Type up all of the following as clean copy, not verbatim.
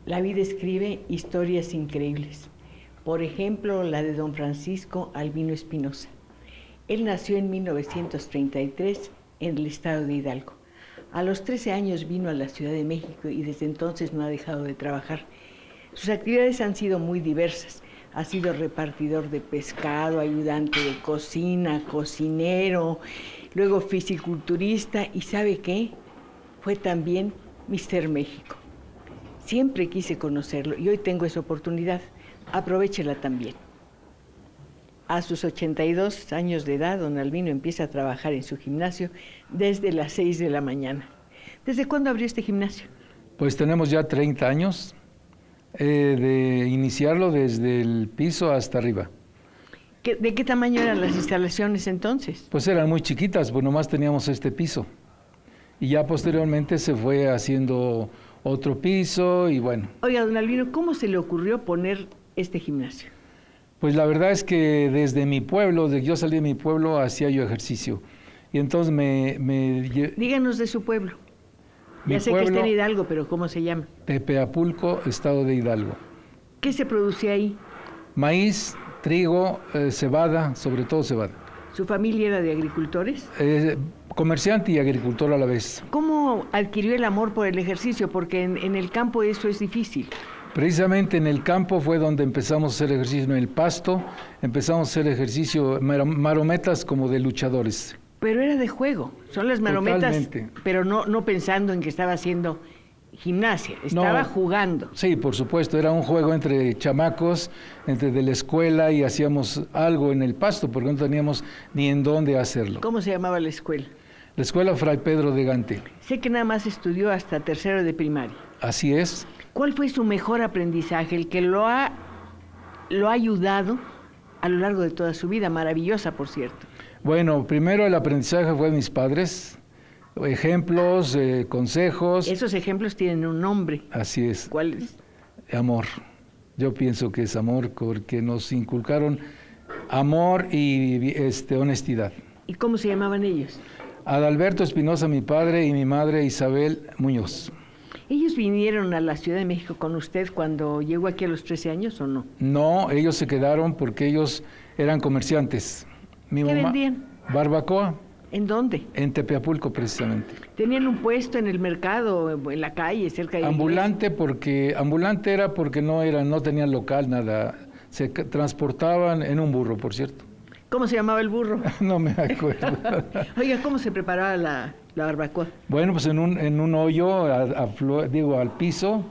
La vida escribe historias increíbles. Por ejemplo, la de don Francisco Albino Espinosa. Él nació en 1933 en el estado de Hidalgo. A los 13 años vino a la Ciudad de México y desde entonces no ha dejado de trabajar. Sus actividades han sido muy diversas. Ha sido repartidor de pescado, ayudante de cocina, cocinero, luego fisiculturista y ¿sabe qué? Fue también Mister México. Siempre quise conocerlo y hoy tengo esa oportunidad. Aprovéchela también. A sus 82 años de edad, don Albino empieza a trabajar en su gimnasio desde las 6 de la mañana. ¿Desde cuándo abrió este gimnasio? Pues tenemos ya 30 años de iniciarlo desde el piso hasta arriba. ¿De qué tamaño eran las instalaciones entonces? Pues eran muy chiquitas, pues nomás teníamos este piso. Y ya posteriormente se fue haciendo otro piso y bueno. Oiga, don Albino, ¿cómo se le ocurrió poner este gimnasio? Pues la verdad es que desde mi pueblo, desde que yo salí de mi pueblo, hacía yo ejercicio. Y entonces Díganos de su pueblo. Ya sé que está en Hidalgo, pero ¿cómo se llama? Tepeapulco, estado de Hidalgo. ¿Qué se producía ahí? Maíz, trigo, cebada, sobre todo cebada. ¿Su familia era de agricultores? Comerciante y agricultor a la vez. ¿Cómo adquirió el amor por el ejercicio? Porque en el campo eso es difícil. Precisamente en el campo fue donde empezamos a hacer ejercicio, en el pasto, empezamos a hacer ejercicio, marometas como de luchadores. Pero era de juego, son las marometas, Totalmente. Pero no pensando en que estaba haciendo gimnasia, estaba jugando. Sí, por supuesto, era un juego entre chamacos, entre de la escuela y hacíamos algo en el pasto, porque no teníamos ni en dónde hacerlo. ¿Cómo se llamaba la escuela? La escuela Fray Pedro de Gante. Sé que nada más estudió hasta tercero de primaria. Así es. ¿Cuál fue su mejor aprendizaje, el que lo ha ayudado a lo largo de toda su vida? Maravillosa, por cierto. Bueno, primero el aprendizaje fue de mis padres, ejemplos, consejos. Esos ejemplos tienen un nombre. Así es. ¿Cuál es? Amor. Yo pienso que es amor porque nos inculcaron amor y honestidad. ¿Y cómo se llamaban ellos? Adalberto Espinosa, mi padre, y mi madre Isabel Muñoz. ¿Ellos vinieron a la Ciudad de México con usted cuando llegó aquí a los 13 años o no? No, ellos se quedaron porque ellos eran comerciantes. ¿Qué vendían? Barbacoa. ¿En dónde? En Tepeapulco, precisamente. ¿Tenían un puesto en el mercado, en la calle, cerca de la ambulante iglesia? Ambulante era porque no tenían local, nada. Se transportaban en un burro, por cierto. ¿Cómo se llamaba el burro? No me acuerdo. Oiga, ¿cómo se preparaba la barbacoa? Bueno, pues en un hoyo, al piso,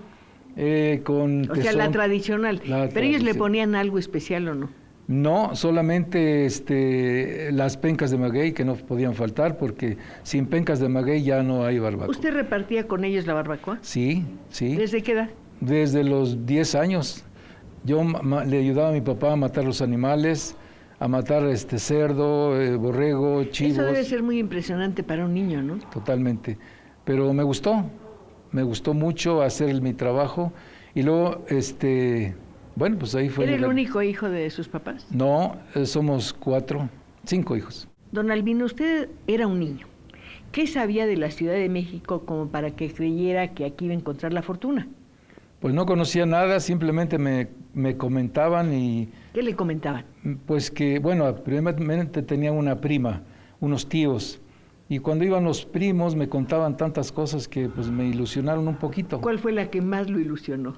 con O sea, la tradicional. Pero ellos le ponían algo especial, ¿o no? No, solamente las pencas de maguey que no podían faltar, porque sin pencas de maguey ya no hay barbacoa. ¿Usted repartía con ellos la barbacoa? Sí, sí. ¿Desde qué edad? Desde los 10 años. Yo le ayudaba a mi papá a matar los animales, a matar cerdo, borrego, chivos. Eso debe ser muy impresionante para un niño, ¿no? Totalmente. Pero me gustó mucho hacer mi trabajo y luego, bueno, pues ahí fue. ¿Era el único hijo de sus papás? No, somos 5 hijos. Don Albino, usted era un niño. ¿Qué sabía de la Ciudad de México como para que creyera que aquí iba a encontrar la fortuna? Pues no conocía nada, simplemente me comentaban y... ¿Qué le comentaban? Pues que, bueno, primeramente tenía una prima, unos tíos, y cuando iban los primos me contaban tantas cosas que pues me ilusionaron un poquito. ¿Cuál fue la que más lo ilusionó?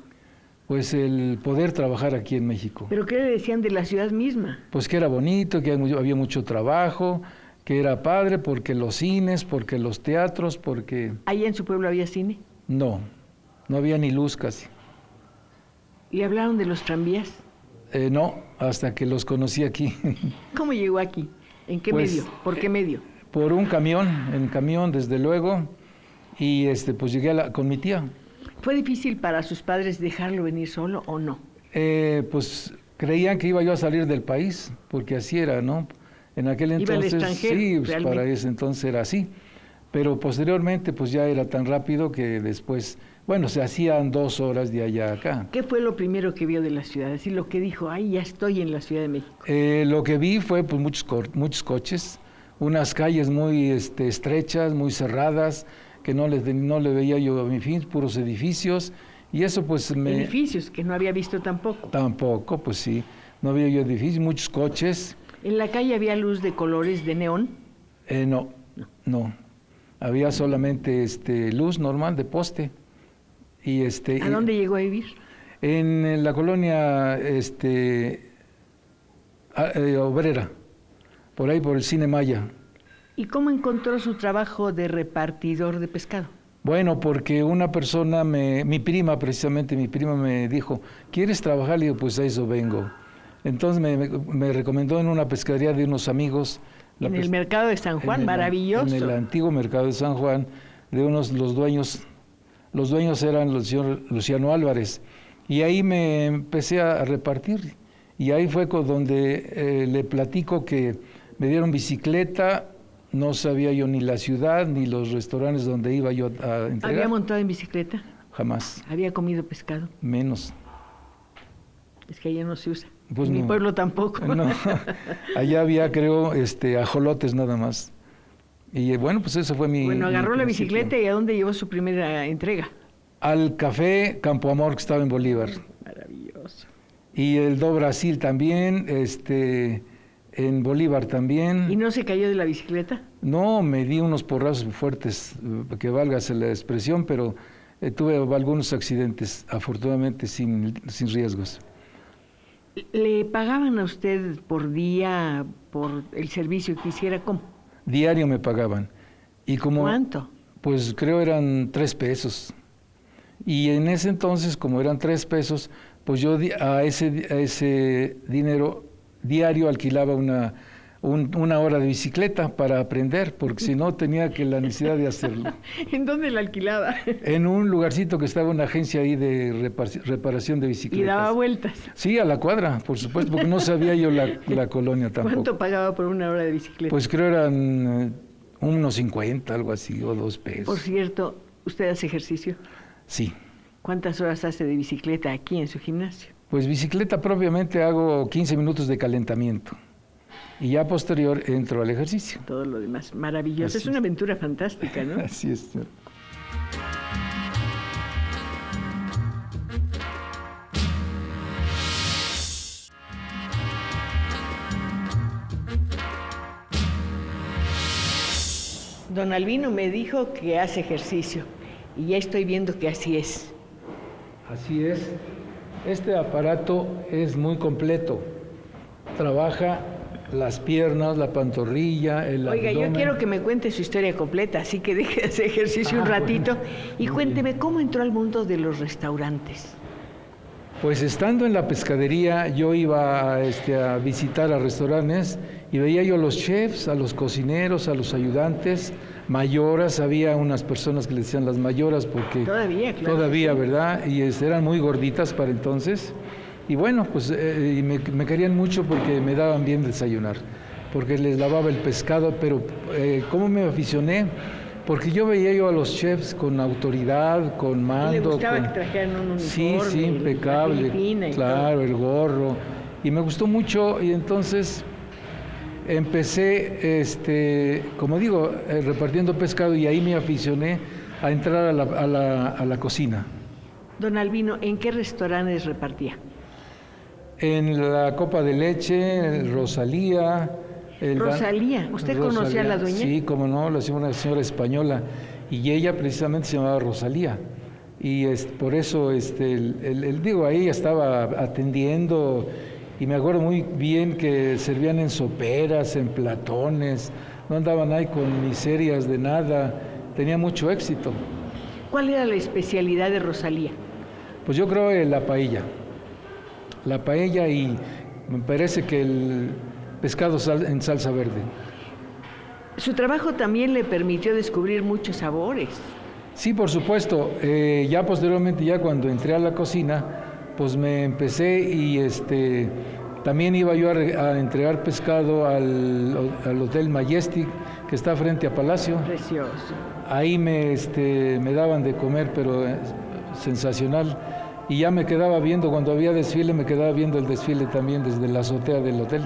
Pues el poder trabajar aquí en México. ¿Pero qué le decían de la ciudad misma? Pues que era bonito, que había mucho trabajo, que era padre, porque los cines, porque los teatros, porque... ¿Allá en su pueblo había cine? No había ni luz casi. ¿Le hablaron de los tranvías? No, hasta que los conocí aquí. ¿Cómo llegó aquí? ¿En qué medio? ¿Por qué medio? Por un camión, en camión desde luego, y pues llegué con mi tía. ¿Fue difícil para sus padres dejarlo venir solo o no? Pues creían que iba yo a salir del país, porque así era, ¿no? En aquel entonces, ¿iba al extranjero, sí, pues para ese entonces era así. Pero posteriormente, pues ya era tan rápido que después, bueno, se hacían 2 horas de allá a acá. ¿Qué fue lo primero que vio de la ciudad? Así lo que dijo, ay, ya estoy en la Ciudad de México. Lo que vi fue pues muchos coches, unas calles muy estrechas, muy cerradas, que no le veía yo a mi fin, puros edificios, Y eso pues Edificios que no había visto tampoco. Tampoco, pues sí. No había yo edificios, muchos coches. ¿En la calle había luz de colores de neón? No. Había solamente luz normal de poste. Y ¿A dónde llegó a vivir? En la colonia obrera, por ahí por el Cine Maya. ¿Y cómo encontró su trabajo de repartidor de pescado? Bueno, porque una persona, mi prima me dijo, ¿quieres trabajar? Le digo, pues a eso vengo. Entonces me recomendó en una pescadería de unos amigos. En el mercado de San Juan, maravilloso. En el antiguo mercado de San Juan, los dueños eran el señor Luciano Álvarez. Y ahí me empecé a repartir. Y ahí fue donde le platico que me dieron bicicleta. No sabía yo ni la ciudad, ni los restaurantes donde iba yo a entregar. ¿Había montado en bicicleta? Jamás. ¿Había comido pescado? Menos. Es que allá no se usa. Pues en mi pueblo tampoco. No, allá había, creo, ajolotes nada más. Y bueno, pues eso fue mi... Bueno, agarró la bicicleta y ¿a dónde llevó su primera entrega? Al Café Campo Amor, que estaba en Bolívar. Maravilloso. Y el Do Brasil también, en Bolívar también. ¿Y no se cayó de la bicicleta? No, me di unos porrazos fuertes, que válgase la expresión, pero tuve algunos accidentes, afortunadamente sin riesgos. ¿Le pagaban a usted por día, por el servicio que hiciera? ¿Cómo? Diario me pagaban. Y como, ¿cuánto? Pues creo eran 3 pesos. Y en ese entonces, como eran 3 pesos, pues yo a ese dinero diario alquilaba una hora de bicicleta para aprender, porque si no tenía la necesidad de hacerlo. ¿En dónde la alquilaba? En un lugarcito que estaba una agencia ahí de reparación de bicicletas. ¿Y daba vueltas? Sí, a la cuadra, por supuesto, porque no sabía yo la colonia tampoco. ¿Cuánto pagaba por una hora de bicicleta? Pues creo eran unos 50, algo así, o 2 pesos. Por cierto, ¿usted hace ejercicio? Sí. ¿Cuántas horas hace de bicicleta aquí en su gimnasio? Pues bicicleta propiamente hago 15 minutos de calentamiento. Y ya posterior entro al ejercicio. Todo lo demás, maravilloso. Es una aventura fantástica, ¿no? Así es. Don Albino me dijo que hace ejercicio y ya estoy viendo que así es. Así es. Este aparato es muy completo. Trabaja las piernas, la pantorrilla, el Oiga, abdomen. yo quiero que me cuente su historia completa, así que deje de hacer ejercicio un ratito. Bueno. Y cuénteme, ¿cómo entró al mundo de los restaurantes? Pues estando en la pescadería, yo iba a visitar a restaurantes y veía yo a los chefs, a los cocineros, a los ayudantes, mayoras. Había unas personas que le decían las mayoras porque... Todavía, claro. Todavía, ¿verdad? Y eran muy gorditas para entonces. Y bueno, pues me querían mucho porque me daban bien desayunar, porque les lavaba el pescado, pero ¿cómo me aficioné? Porque yo veía yo a los chefs con autoridad, con mando. ¿Le gustaba que trajeran un uniforme? Sí, impecable, claro, el gorro. Y me gustó mucho y entonces empecé, como digo, repartiendo pescado y ahí me aficioné a entrar a la cocina. Don Albino, ¿en qué restaurantes repartía? En la Copa de Leche, Rosalía. ¿Usted conocía a la dueña? Sí, como no, una señora española. Y ella precisamente se llamaba Rosalía. Y por eso, digo, ahí estaba atendiendo. Y me acuerdo muy bien que servían en soperas, en platones. No andaban ahí con miserias de nada. Tenía mucho éxito. ¿Cuál era la especialidad de Rosalía? Pues yo creo la paella. La paella y me parece que el pescado en salsa verde. Su trabajo también le permitió descubrir muchos sabores. Sí, por supuesto. Ya posteriormente, ya cuando entré a la cocina, pues me empecé y también iba yo a entregar pescado al Hotel Majestic, que está frente a Palacio. Precioso. Ahí me daban de comer, pero sensacional. Y ya me quedaba viendo, cuando había desfile, me quedaba viendo el desfile también desde la azotea del hotel.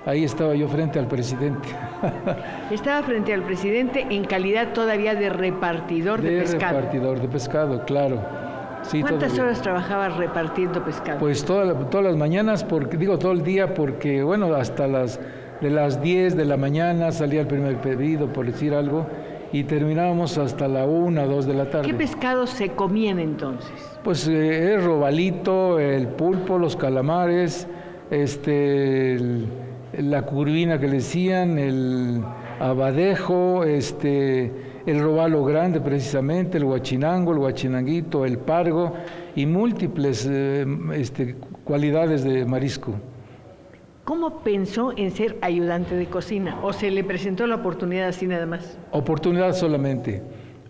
Ahí estaba yo frente al presidente. Estaba frente al presidente en calidad todavía de repartidor de pescado. De repartidor de pescado, claro. Sí, ¿Cuántas horas trabajaba repartiendo pescado? Pues todas las mañanas, todo el día, porque bueno, hasta de las 10 de la mañana salía el primer pedido, por decir algo, y terminábamos hasta la 1, 2 de la tarde. ¿Qué pescados se comían entonces? Pues el robalito, el pulpo, los calamares, la curvina que le decían, el abadejo, el robalo grande precisamente, el huachinango, el huachinanguito, el pargo y múltiples cualidades de marisco. ¿Cómo pensó en ser ayudante de cocina? ¿O se le presentó la oportunidad así nada más? Oportunidad solamente,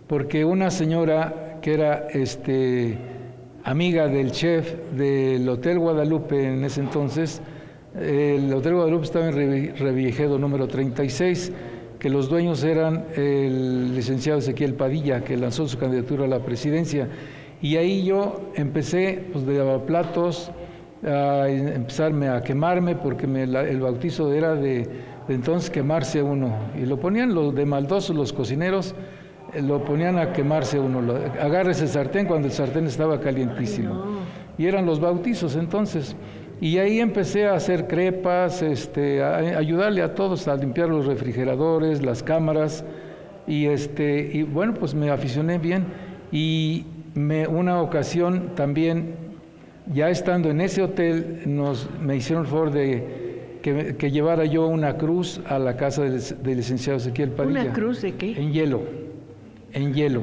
porque una señora que era amiga del chef del Hotel Guadalupe en ese entonces, el Hotel Guadalupe estaba en Revillagigedo número 36, que los dueños eran el licenciado Ezequiel Padilla, que lanzó su candidatura a la presidencia. Y ahí yo empecé pues, de lavaplatos, a empezarme a quemarme, porque el bautizo era de entonces quemarse uno. Y lo ponían los de maldosos, los cocineros, lo ponían a quemarse uno. Agarra ese sartén cuando el sartén estaba calientísimo. Ay, no. Y eran los bautizos entonces. Y ahí empecé a hacer crepas, a ayudarle a todos a limpiar los refrigeradores, las cámaras, y bueno, pues me aficioné bien. Y una ocasión también, ya estando en ese hotel, me hicieron el favor de que llevara yo una cruz a la casa del licenciado Ezequiel Padilla. ¿Una cruz de qué? En hielo.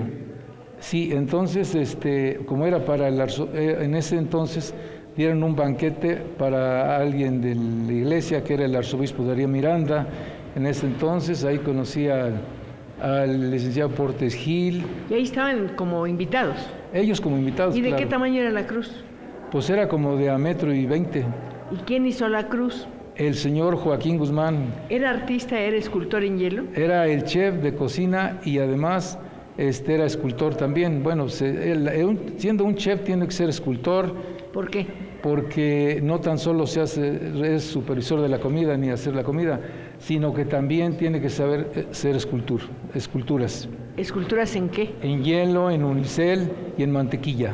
Sí, entonces, como era para en ese entonces dieron un banquete para alguien de la iglesia, que era el arzobispo Darío Miranda. En ese entonces ahí conocí al licenciado Portes Gil. Y ahí estaban como invitados. Ellos como invitados, ¿Y de claro. qué tamaño era la cruz? Pues era como de 1,20 m. ¿Y quién hizo la cruz? El señor Joaquín Guzmán. ¿Era artista, era escultor en hielo? Era el chef de cocina y además era escultor también. Bueno, siendo un chef tiene que ser escultor. ¿Por qué? Porque no tan solo es supervisor de la comida ni hacer la comida, sino que también tiene que saber hacer esculturas. ¿Esculturas en qué? En hielo, en unicel y en mantequilla.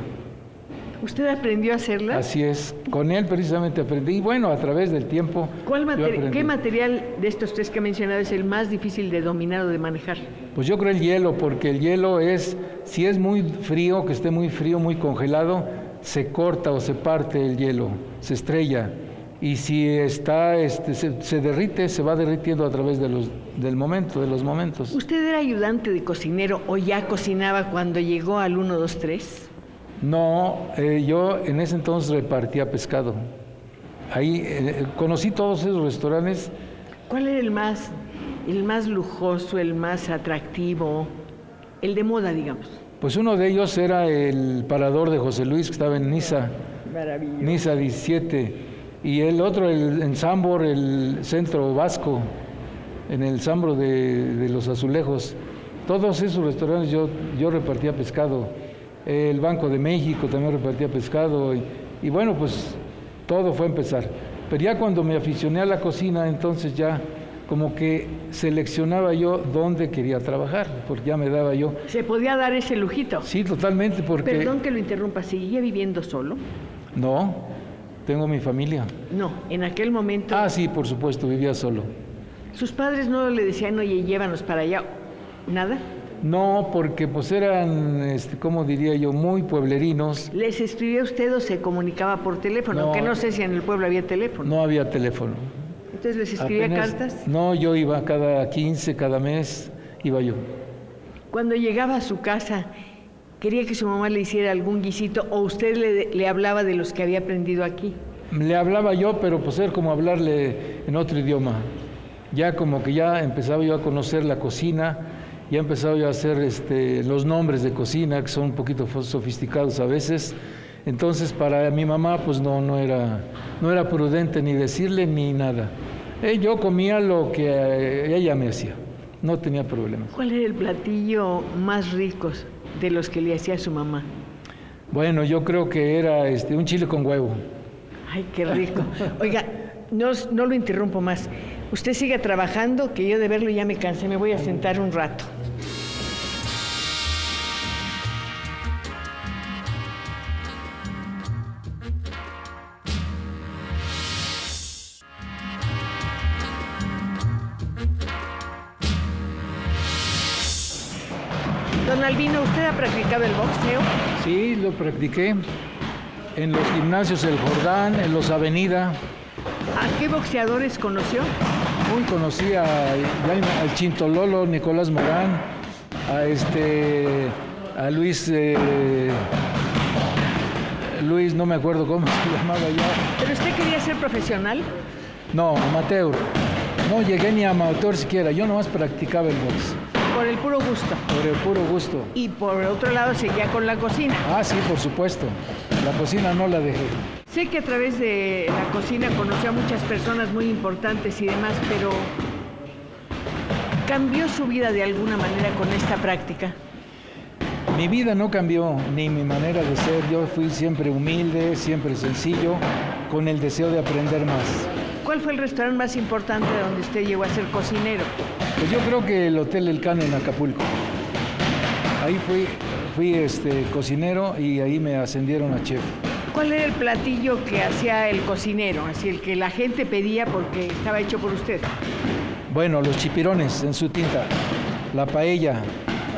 ¿Usted aprendió a hacerlas? Así es, con él precisamente aprendí, y bueno, a través del tiempo. ¿Qué material de estos tres que he mencionado es el más difícil de dominar o de manejar? Pues yo creo el hielo, porque el hielo si es muy frío, que esté muy frío, muy congelado, se corta o se parte el hielo, se estrella. Y si está, se derrite, se va derritiendo a través de los momentos. ¿Usted era ayudante de cocinero o ya cocinaba cuando llegó al 1, 2, 3? No, yo en ese entonces repartía pescado. Ahí conocí todos esos restaurantes. ¿Cuál era el más lujoso, el más atractivo, el de moda, digamos? Pues uno de ellos era el Parador de José Luis, que estaba en Niza. Maravilloso. Niza 17. Y el otro, en Sambor, el Centro Vasco, en el Sambro de los Azulejos. Todos esos restaurantes yo repartía pescado. El Banco de México también repartía pescado. Y bueno, pues todo fue a empezar. Pero ya cuando me aficioné a la cocina, entonces ya como que seleccionaba yo dónde quería trabajar, porque ya me daba yo. ¿Se podía dar ese lujito? Sí, totalmente, porque... Perdón que lo interrumpa, ¿seguía viviendo solo? No, tengo mi familia. No, en aquel momento... Ah, sí, por supuesto, vivía solo. ¿Sus padres no le decían, oye, llévanos para allá? ¿Nada? No, porque pues eran, ¿cómo diría yo?, muy pueblerinos. ¿Les escribía usted o se comunicaba por teléfono? No, Aunque no sé si en el pueblo había teléfono. No había teléfono. ¿Entonces les escribía cartas? No, yo iba cada 15, cada mes, iba yo. Cuando llegaba a su casa, ¿quería que su mamá le hiciera algún guisito o usted le hablaba de los que había aprendido aquí? Le hablaba yo, pero pues era como hablarle en otro idioma. Ya como que ya empezaba yo a conocer la cocina, ya empezaba yo a hacer los nombres de cocina, que son un poquito sofisticados a veces. Entonces para mi mamá pues no era prudente ni decirle ni nada. Yo comía lo que ella me hacía, no tenía problemas. ¿Cuál era el platillo más rico de los que le hacía su mamá? Bueno, yo creo que era un chile con huevo. Ay, qué rico. Oiga, no lo interrumpo más. Usted siga trabajando, que yo de verlo ya me cansé, me voy a sentar un rato. Don Albino, ¿usted ha practicado el boxeo? Sí, lo practiqué en los gimnasios El Jordán, en los Avenida. ¿A qué boxeadores conoció? Uy, conocí al Chintololo, Nicolás Morán, a Luis, Luis, no me acuerdo cómo se llamaba ya. ¿Pero usted quería ser profesional? No, amateur. No llegué ni a amateur siquiera, yo nomás practicaba el box. Por el puro gusto. Por el puro gusto. Y por otro lado seguía con la cocina. Ah, sí, por supuesto. La cocina no la dejé. Sé que a través de la cocina conoció a muchas personas muy importantes y demás, pero ¿cambió su vida de alguna manera con esta práctica? Mi vida no cambió, ni mi manera de ser. Yo fui siempre humilde, siempre sencillo, con el deseo de aprender más. ¿Cuál fue el restaurante más importante donde usted llegó a ser cocinero? Pues yo creo que el Hotel El Can en Acapulco. Ahí fui cocinero y ahí me ascendieron a chef. ¿Cuál era el platillo que hacía el cocinero? Así el que la gente pedía porque estaba hecho por usted. Bueno, los chipirones en su tinta, la paella,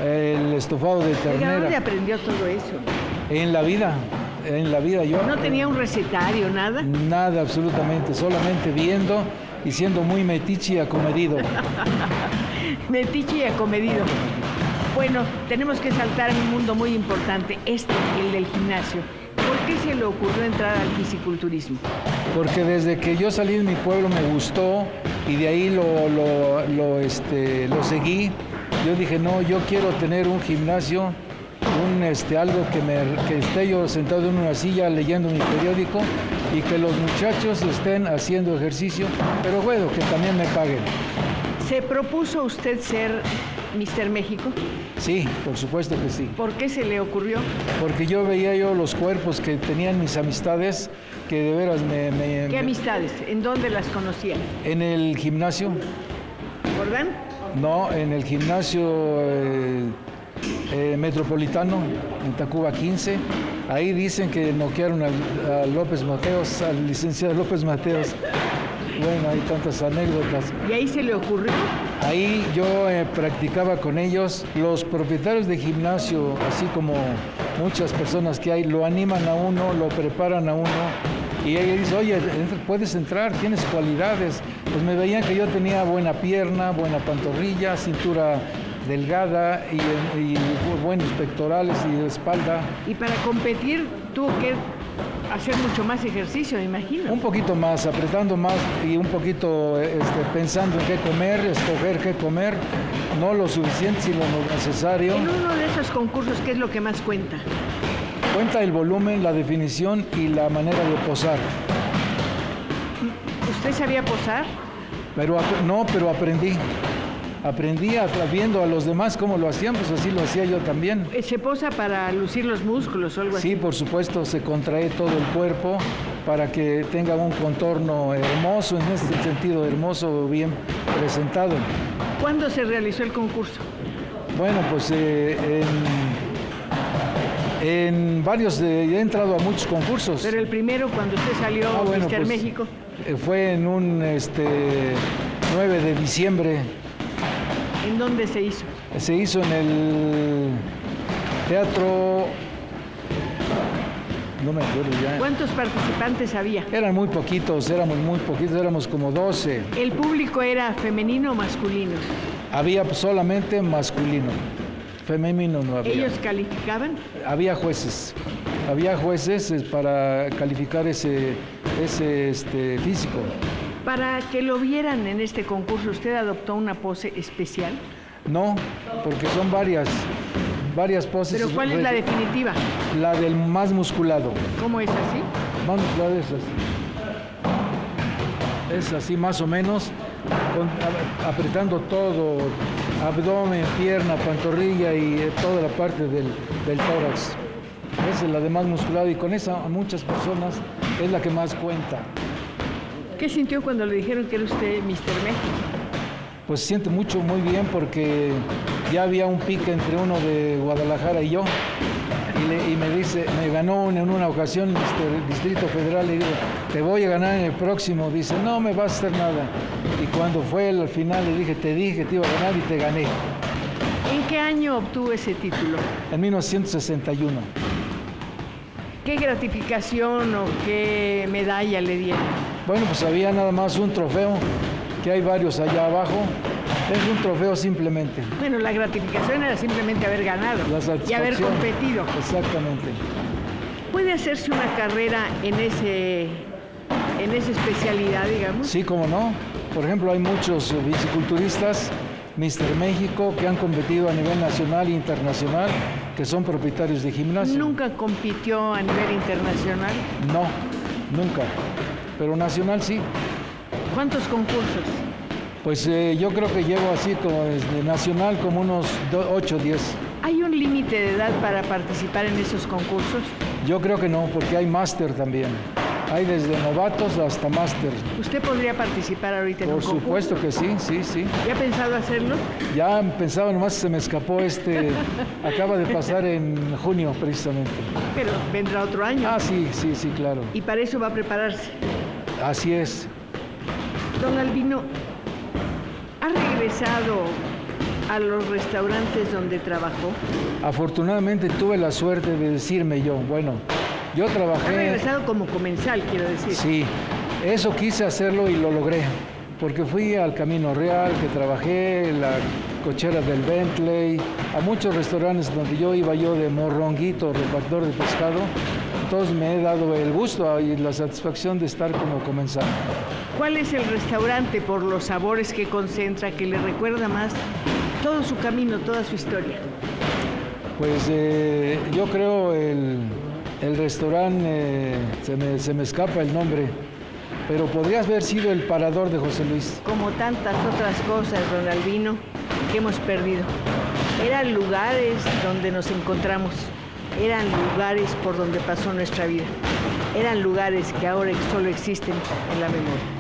el estofado de ternera. ¿Dónde aprendió todo eso? En la vida yo... ¿No tenía un recetario, nada? Nada, absolutamente, solamente viendo y siendo muy metiche y acomedido. Metiche y acomedido. Bueno, tenemos que saltar en un mundo muy importante, el del gimnasio. ¿Por qué se le ocurrió entrar al fisiculturismo? Porque desde que yo salí de mi pueblo me gustó y de ahí lo seguí. Yo dije, no, yo quiero tener un gimnasio, algo que esté yo sentado en una silla leyendo mi periódico y que los muchachos estén haciendo ejercicio, pero bueno, que también me paguen. ¿Se propuso usted ser Mr. México? Sí, por supuesto que sí. ¿Por qué se le ocurrió? Porque yo veía los cuerpos que tenían mis amistades, que de veras ¿Qué amistades? ¿En dónde las conocían? En el gimnasio. ¿Jordán? No, en el gimnasio metropolitano, en Tacuba 15. Ahí dicen que noquearon a López Mateos, al licenciado López Mateos. Bueno, hay tantas anécdotas. ¿Y ahí se le ocurrió? Ahí yo practicaba con ellos. Los propietarios de gimnasio, así como muchas personas que hay, lo animan a uno, lo preparan a uno. Y ella dice, oye, puedes entrar, tienes cualidades. Pues me veían que yo tenía buena pierna, buena pantorrilla, cintura delgada y buenos pectorales y espalda. Y para competir tuvo que hacer mucho más ejercicio, me imagino. Un poquito más, apretando más y un poquito pensando en qué comer, escoger qué comer, no lo suficiente sino lo necesario. En uno de esos concursos, ¿qué es lo que más cuenta? Cuenta el volumen, la definición y la manera de posar. ¿Usted sabía posar? Pero aprendí. Aprendí viendo a los demás cómo lo hacían, pues así lo hacía yo también. ¿Se posa para lucir los músculos o algo así? Sí, por supuesto, se contrae todo el cuerpo para que tenga un contorno hermoso, en este sentido hermoso, bien presentado. ¿Cuándo se realizó el concurso? Bueno, pues en varios, he entrado a muchos concursos. Pero el primero, cuando usted salió bueno, Mr. pues, México. Fue en un 9 de diciembre. ¿En dónde se hizo? Se hizo en el teatro, no me acuerdo ya. ¿Cuántos participantes había? Éramos muy poquitos, éramos como 12. ¿El público era femenino o masculino? Había solamente masculino, femenino no había. ¿Ellos calificaban? Había jueces para calificar ese físico. Para que lo vieran en este concurso, ¿usted adoptó una pose especial? No, porque son varias poses. ¿Pero cuál es la definitiva? La del más musculado. ¿Cómo es así? Más musculado es así. Es así más o menos, apretando todo, abdomen, pierna, pantorrilla y toda la parte del tórax. Esa es la de más musculado y con esa a muchas personas es la que más cuenta. ¿Qué sintió cuando le dijeron que era usted Mr. México? Pues se siente muy bien porque ya había un pique entre uno de Guadalajara y yo. Y me dice, me ganó en una ocasión el Distrito Federal, le digo, te voy a ganar en el próximo. Dice, no me vas a hacer nada. Y cuando fue al final le dije, te dije, te iba a ganar y te gané. ¿En qué año obtuvo ese título? En 1961. ¿Qué gratificación o qué medalla le dieron? Bueno, pues había nada más un trofeo, que hay varios allá abajo. Es un trofeo simplemente. Bueno, la gratificación era simplemente haber ganado La y haber satisfacción. competido. Exactamente. ¿Puede hacerse una carrera en esa especialidad, digamos? Sí, cómo no. Por ejemplo, hay muchos biciculturistas, Mr. México, que han competido a nivel nacional e internacional, que son propietarios de gimnasio. ¿Nunca compitió a nivel internacional? No, nunca. Pero nacional sí. ¿Cuántos concursos? Pues yo creo que llevo así como desde nacional como unos 8 o 10. ¿Hay un límite de edad para participar en esos concursos? Yo creo que no, porque hay máster también. Hay desde novatos hasta máster. ¿Usted podría participar ahorita en un Por concurso? supuesto que sí, sí, sí. ¿Ya ha pensado hacerlo? Ya pensaba, nomás se me escapó acaba de pasar en junio precisamente. Pero vendrá otro año. Ah, sí, sí, sí, claro. Y para eso va a prepararse. Así es. Don Albino, ¿ha regresado a los restaurantes donde trabajó? Afortunadamente tuve la suerte de decirme yo, bueno, yo Ha trabajé... regresado como comensal, quiero decir. Sí, eso quise hacerlo y lo logré, porque fui al Camino Real, que trabajé, la cochera del Bentley, a muchos restaurantes donde yo iba de morronguito, repartidor de pescado. Entonces me he dado el gusto y la satisfacción de estar como comensal. ¿Cuál es el restaurante por los sabores que concentra, que le recuerda más todo su camino, toda su historia? Pues yo creo el restaurante, se me escapa el nombre, pero podría haber sido el Parador de José Luis. Como tantas otras cosas, don Albino, que hemos perdido. Eran lugares donde nos encontramos, eran lugares por donde pasó nuestra vida, eran lugares que ahora solo existen en la memoria.